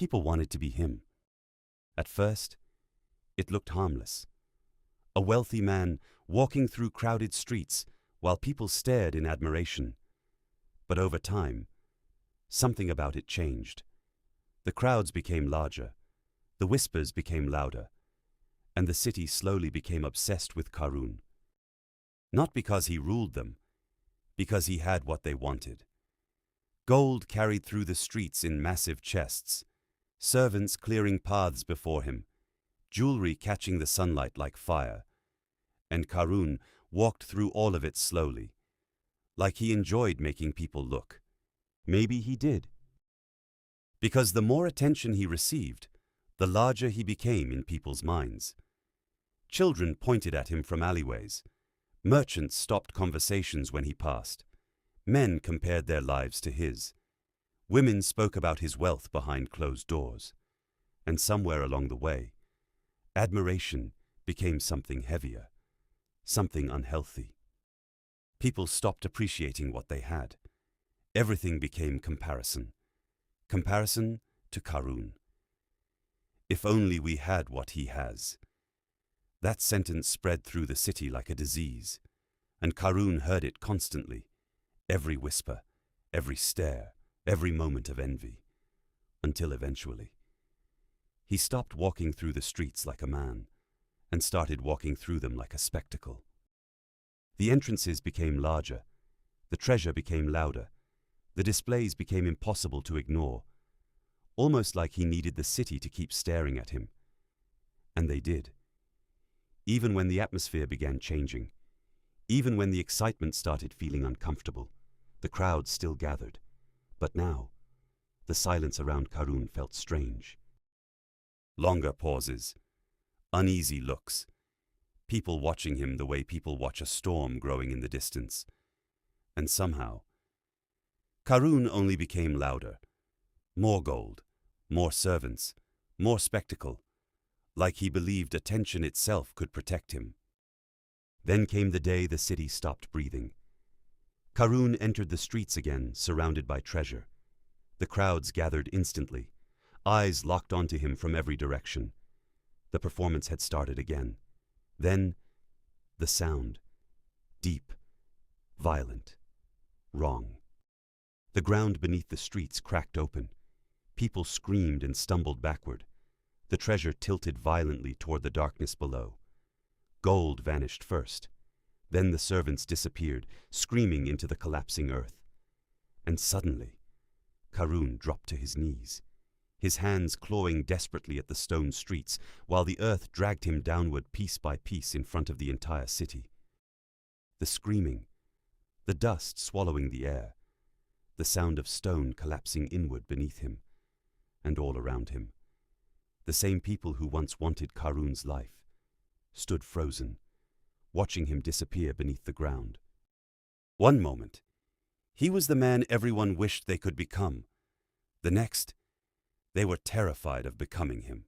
People wanted to be him. At first, it looked harmless. A wealthy man walking through crowded streets while people stared in admiration. But over time, something about it changed. The crowds became larger, the whispers became louder, and the city slowly became obsessed with Qarun. Not because he ruled them, because he had what they wanted. Gold carried through the streets in massive chests, servants clearing paths before him, jewelry catching the sunlight like fire, and Qarun walked through all of it slowly, like he enjoyed making people look. Maybe he did. Because the more attention he received, the larger he became in people's minds. Children pointed at him from alleyways. Merchants stopped conversations when he passed. Men compared their lives to his. Women spoke about his wealth behind closed doors. And somewhere along the way, admiration became something heavier, something unhealthy. People stopped appreciating what they had. Everything became comparison. Comparison to Qarun. If only we had what he has. That sentence spread through the city like a disease, and Qarun heard it constantly, every whisper, every stare, every moment of envy, until eventually he stopped walking through the streets like a man and started walking through them like a spectacle. The entrances became larger, the treasure became louder, the displays became impossible to ignore, almost like he needed the city to keep staring at him. And they did. Even when the atmosphere began changing, even when the excitement started feeling uncomfortable, the crowd still gathered. But now, the silence around Qarun felt strange. Longer pauses, uneasy looks, people watching him the way people watch a storm growing in the distance. And somehow, Qarun only became louder. More gold, more servants, more spectacle, like he believed attention itself could protect him. Then came the day the city stopped breathing. Qarun entered the streets again, surrounded by treasure. The crowds gathered instantly, eyes locked onto him from every direction. The performance had started again. Then, the sound. Deep, violent, wrong. The ground beneath the streets cracked open. People screamed and stumbled backward. The treasure tilted violently toward the darkness below. Gold vanished first. Then the servants disappeared, screaming into the collapsing earth. And suddenly, Qarun dropped to his knees, his hands clawing desperately at the stone streets, while the earth dragged him downward piece by piece in front of the entire city. The screaming, the dust swallowing the air, the sound of stone collapsing inward beneath him, and all around him. The same people who once wanted Qarun's life stood frozen, watching him disappear beneath the ground. One moment, he was the man everyone wished they could become. The next, they were terrified of becoming him.